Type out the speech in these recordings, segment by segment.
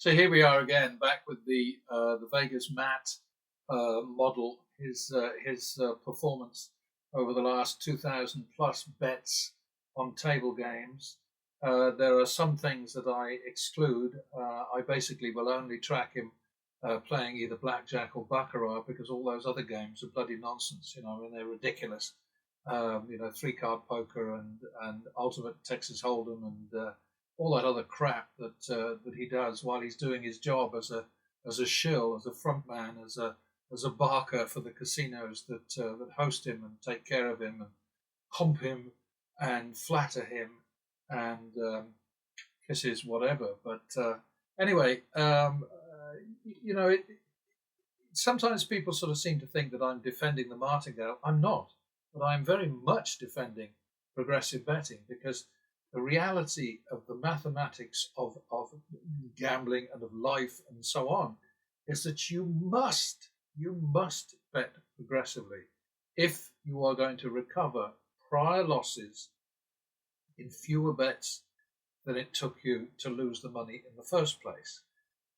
So here we are again, back with the Vegas Matt model. His performance over the last 2,000 plus bets on table games. There are some things that I exclude. I basically will only track him playing either blackjack or baccarat because all those other games are bloody nonsense. And they're ridiculous. Three-card poker and ultimate Texas Hold'em and all that other crap that he does while he's doing his job as a shill, as a front man, as a barker for the casinos that host him and take care of him and hump him and flatter him and kiss his whatever. But anyway, sometimes people sort of seem to think that I'm defending the martingale. I'm not, but I'm very much defending progressive betting because the reality of the mathematics of gambling and of life and so on is that you must bet progressively if you are going to recover prior losses in fewer bets than it took you to lose the money in the first place.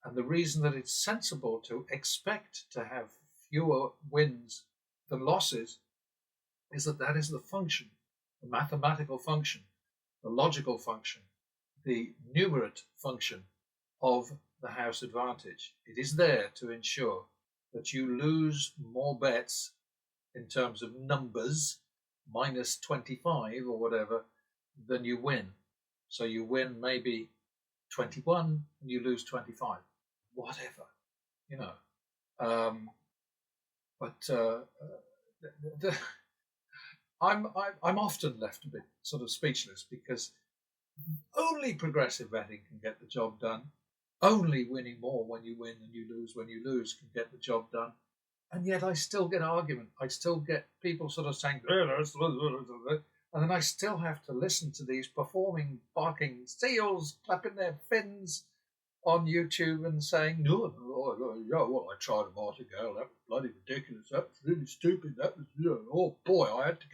And the reason that it's sensible to expect to have fewer wins than losses is that is the function, the mathematical function, the logical function, the numerate function of the house advantage. It is there to ensure that you lose more bets in terms of numbers, minus 25 or whatever, than you win. So you win maybe 21 and you lose 25, whatever, you know. I'm often left a bit sort of speechless because only progressive betting can get the job done. Only winning more when you win than you lose when you lose can get the job done. And yet I still get argument. I still get people sort of saying, and then I still have to listen to these performing, barking seals, clapping their fins on YouTube and saying, no, well, I tried a martingale. That was bloody ridiculous. That was really stupid. That was, oh boy, I had to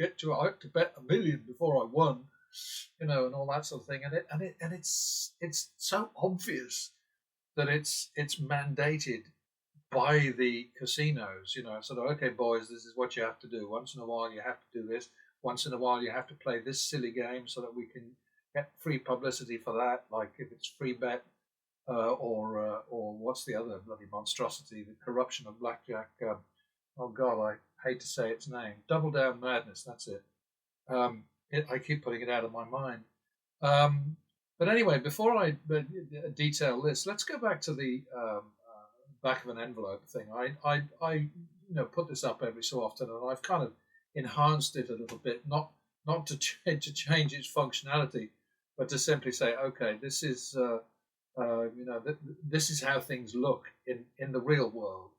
bet $1 million before I won, and all that sort of thing. And it's so obvious that it's mandated by the casinos, sort of, okay, boys, this is what you have to do. Once in a while, you have to do this. Once in a while, you have to play this silly game so that we can get free publicity for that. Like if it's free bet, or what's the other bloody monstrosity, the corruption of blackjack. Oh God, I hate to say its name. Double Down Madness. That's it. I keep putting it out of my mind. But anyway, before I detail this, let's go back to the back of an envelope thing. I put this up every so often, and I've kind of enhanced it a little bit, not to change its functionality, but to simply say, okay, this is this is how things look in the real world.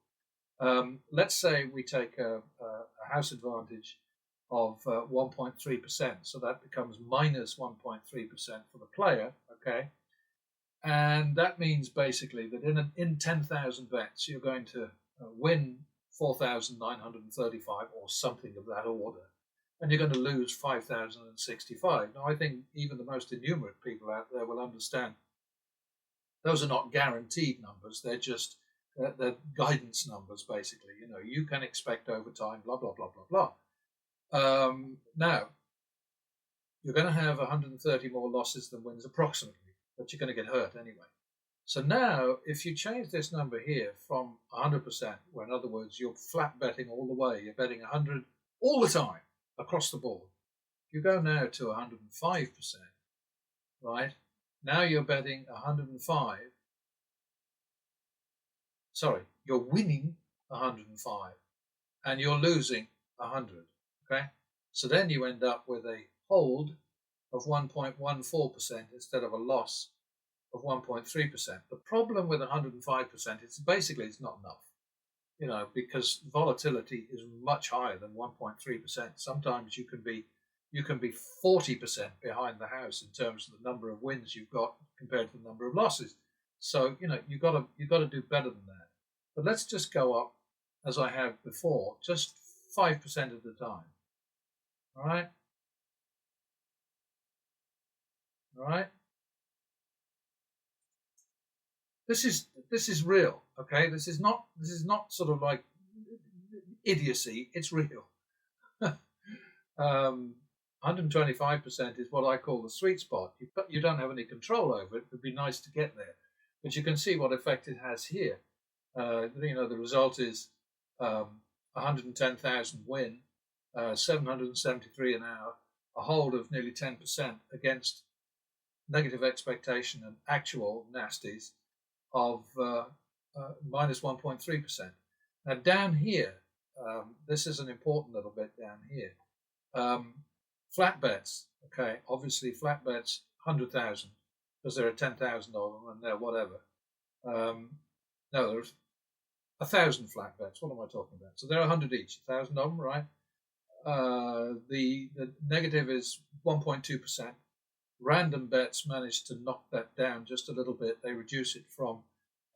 Let's say we take a house advantage of 1.3%, so that becomes minus 1.3% for the player, okay? And that means basically that in 10,000 bets, you're going to win 4,935 or something of that order, and you're going to lose 5,065. Now, I think even the most innumerate people out there will understand those are not guaranteed numbers. They're just they're guidance numbers, basically. You can expect overtime, blah, blah, blah, blah, blah. Now, you're going to have 130 more losses than wins approximately, but you're going to get hurt anyway. So now, if you change this number here from 100%, where in other words, you're flat betting all the way, you're betting 100 all the time across the board. You go now to 105%, right? Now you're betting 105. Sorry, you're winning 105 and you're losing 100. Okay? So then you end up with a hold of 1.14% instead of a loss of 1.3%. The problem with 105% is basically it's not enough, because volatility is much higher than 1.3%. Sometimes you can be 40% behind the house in terms of the number of wins you've got compared to the number of losses. So you've got to do better than that. But let's just go up as I have before, just 5% at a time. All right. This is real. Okay, this is not sort of like idiocy. It's real. 125% is what I call the sweet spot. You don't have any control over it. It would be nice to get there, but you can see what effect it has here. The result is 110,000 win, 773 an hour, a hold of nearly 10% against negative expectation and actual nasties of minus 1.3%. Now down here, this is an important little bit down here. Flat bets, okay, obviously flat bets 100,000 because there are 10,000 of them and they're whatever. No, there's 1,000 flat bets. What am I talking about? So there are 100 each, 1,000 of them, right? The negative is 1.2%. Random bets managed to knock that down just a little bit. They reduce it from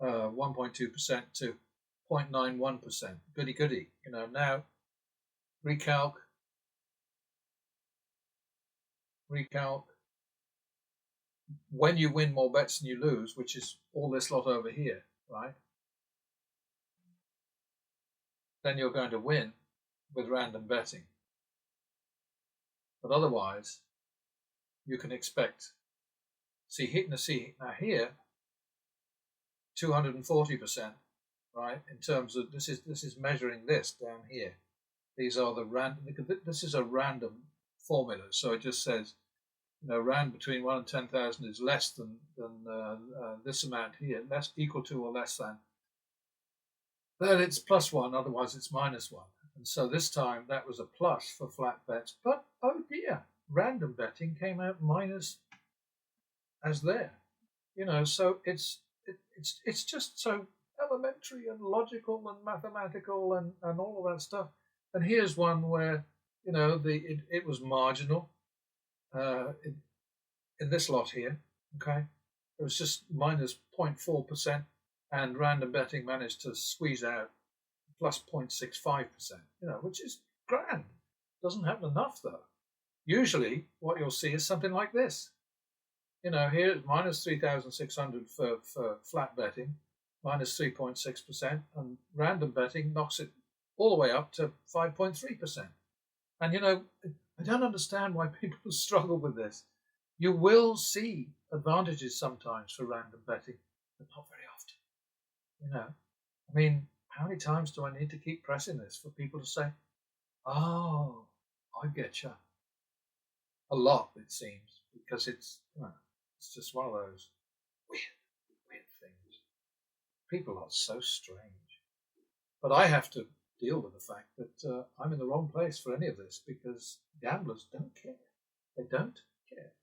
1.2% to 0.91%. Goody goody. Now recalc. When you win more bets than you lose, which is all this lot over here, right? Then you're going to win with random betting. But otherwise, you can expect, now here, 240%, right? In terms of this is measuring this down here. These are the random. This is a random formula, so it just says, rand between 1 and 10,000 is less than this amount here, less equal to or less than. Then it's +1, otherwise it's -1. And so this time that was a plus for flat bets, but oh dear, random betting came out minus as there. So it's just so elementary and logical and mathematical and all of that stuff. And here's one where it was marginal in this lot here. Okay, it was just minus 0.4%, and random betting managed to squeeze out plus 0.65%. Which is grand. Doesn't happen enough though. Usually, what you'll see is something like this. Here it's minus 3,600 for flat betting, minus 3.6%, and random betting knocks it all the way up to 5.3%. And I don't understand why people struggle with this. You will see advantages sometimes for random betting, but not very often. How many times do I need to keep pressing this for people to say, "Oh, I get you"? A lot, it seems, because it's just one of those weird things. People are so strange. But I have to deal with the fact that I'm in the wrong place for any of this, because gamblers don't care. They don't care.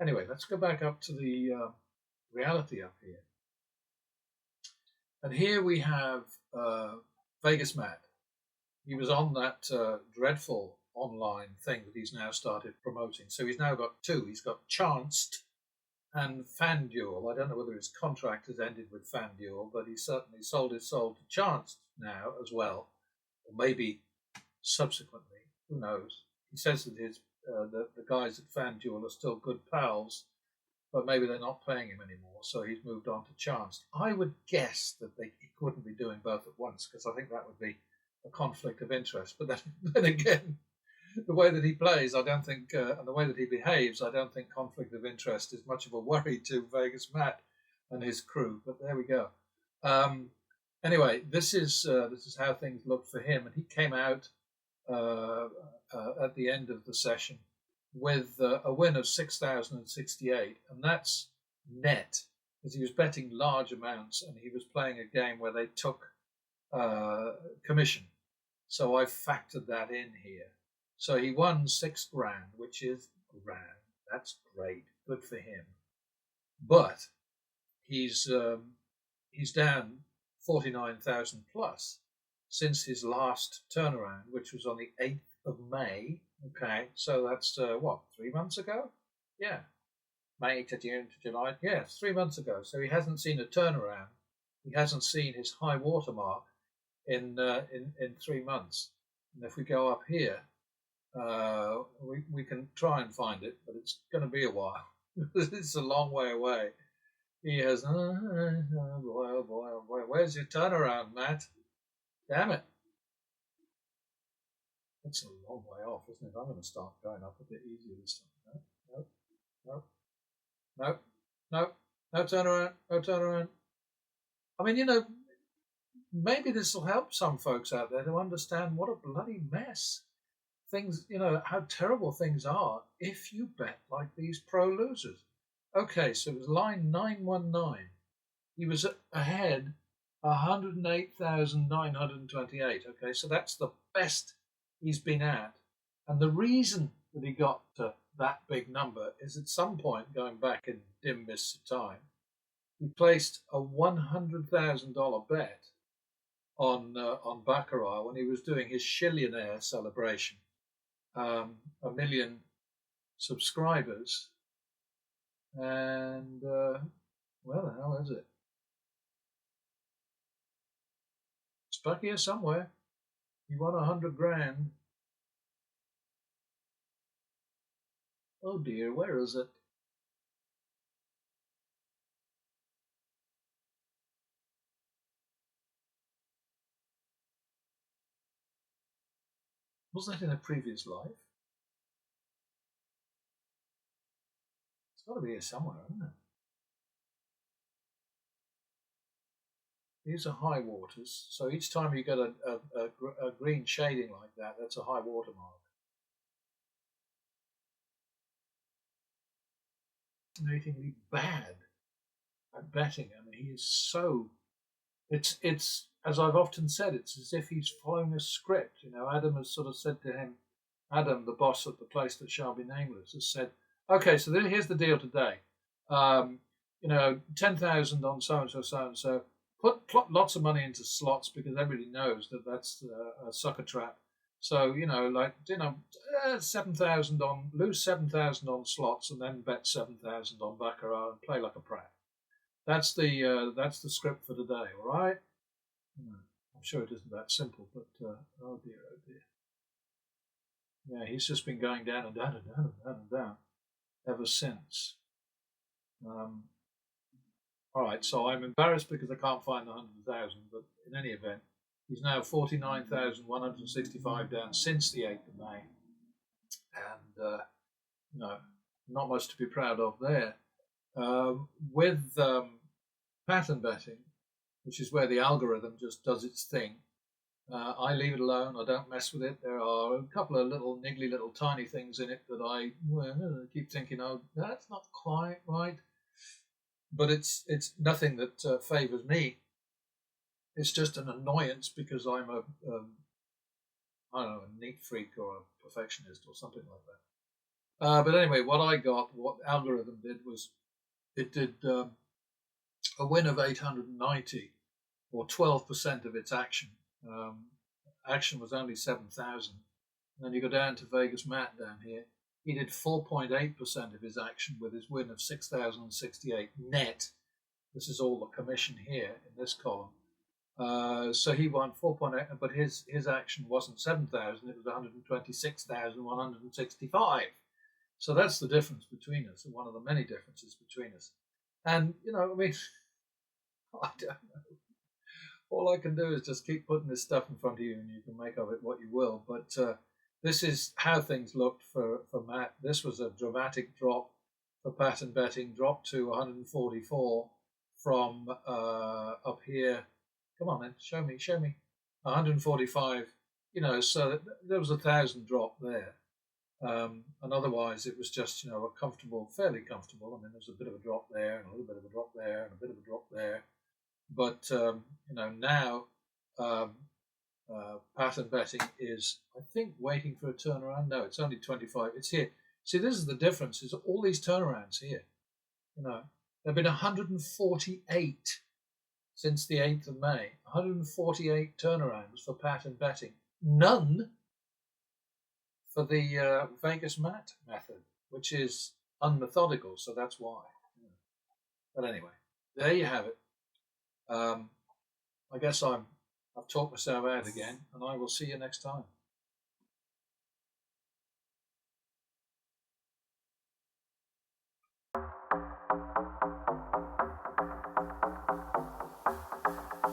Anyway, let's go back up to the reality up here. And here we have Vegas Matt. He was on that dreadful online thing that he's now started promoting. So he's now got two. He's got Chanced and FanDuel. I don't know whether his contract has ended with FanDuel, but he certainly sold his soul to Chanced now as well, or maybe subsequently. Who knows? He says that the guys at FanDuel are still good pals, but maybe they're not paying him anymore, so he's moved on to Chanced. I would guess that he couldn't be doing both at once, because I think that would be a conflict of interest. But then again, the way that he plays, I don't think, and the way that he behaves, I don't think conflict of interest is much of a worry to Vegas Matt and his crew. But there we go. Anyway, this is how things look for him, and he came out at the end of the session with a win of 6,068, and that's net, because he was betting large amounts and he was playing a game where they took commission. So I factored that in here. So he won $6 grand, which is grand. That's great, good for him. But he's down 49,000 plus since his last turnaround, which was on the 8th of May. Okay, so that's 3 months ago? Yeah, May to June to July. Yeah, 3 months ago. So he hasn't seen a turnaround. He hasn't seen his high watermark in 3 months. And if we go up here, we can try and find it, but it's going to be a while. It's a long way away. He has, oh boy, oh boy, oh boy. Where's your turnaround, Matt? Damn it. It's a long way off, isn't it? I'm going to start going up a bit easier this time. No, no, no, no, no, no turnaround, no turnaround. I mean, maybe this will help some folks out there to understand what a bloody mess things, how terrible things are if you bet like these pro losers. Okay, so it was line 919. He was ahead 108,928. Okay, so that's the best he's been at. And the reason that he got to that big number is at some point, going back in dim mists of time, he placed a $100,000 bet on baccarat when he was doing his Shillionaire celebration. 1 million subscribers, and where the hell is it? It's back here somewhere. He won 100 grand. Oh dear, where is it? Was that in a previous life? It's got to be here somewhere, isn't it? These are high waters, so each time you get a green shading like that, that's a high water mark. Fascinatingly bad at betting. I mean, he is so. It's as I've often said, it's as if he's following a script. Adam has sort of said to him, Adam, the boss at the place that shall be nameless, has said, okay, so here's the deal today. 10,000 on so and so, so and so. Plot lots of money into slots because everybody knows that that's a sucker trap. So 7,000 on, lose 7,000 on slots and then bet 7,000 on baccarat and play like a prat. That's the script for today. All right. I'm sure it isn't that simple, but oh dear, oh dear. Yeah, he's just been going down and down and down and down and down ever since. All right, so I'm embarrassed because I can't find the 100,000, but in any event, he's now 49,165 down since the 8th of May, and not much to be proud of there. With pattern betting, which is where the algorithm just does its thing, I leave it alone. I don't mess with it. There are a couple of little niggly little tiny things in it that I keep thinking, oh, that's not quite right. But it's nothing that favours me. It's just an annoyance because I'm a neat freak or a perfectionist or something like that. But anyway, what the algorithm did was it did a win of 890 or 12% of its action. Action was only 7,000. And then you go down to Vegas Matt down here. He did 4.8% of his action with his win of 6,068 net. This is all the commission here in this column. So he won 4.8, but his action wasn't 7,000, it was 126,165. So that's the difference between us, and one of the many differences between us. And, I don't know. All I can do is just keep putting this stuff in front of you, and you can make of it what you will. But this is how things looked for Matt. This was a dramatic drop for pattern betting, dropped to 144 from up here. Come on, then, show me. 145. So there was 1,000 drop there. And otherwise, it was just a fairly comfortable. I mean, there's a bit of a drop there, and a little bit of a drop there, and a bit of a drop there. But now pattern betting is, I think, waiting for a turnaround. No, it's only 25. It's here. See, this is the difference. Is all these turnarounds here. There've been 148 since the 8th of May. 148 turnarounds for pattern betting. None for the Vegas Mat method, which is unmethodical. So that's why. But anyway, there you have it. I guess I've talked myself out again, and I will see you next time.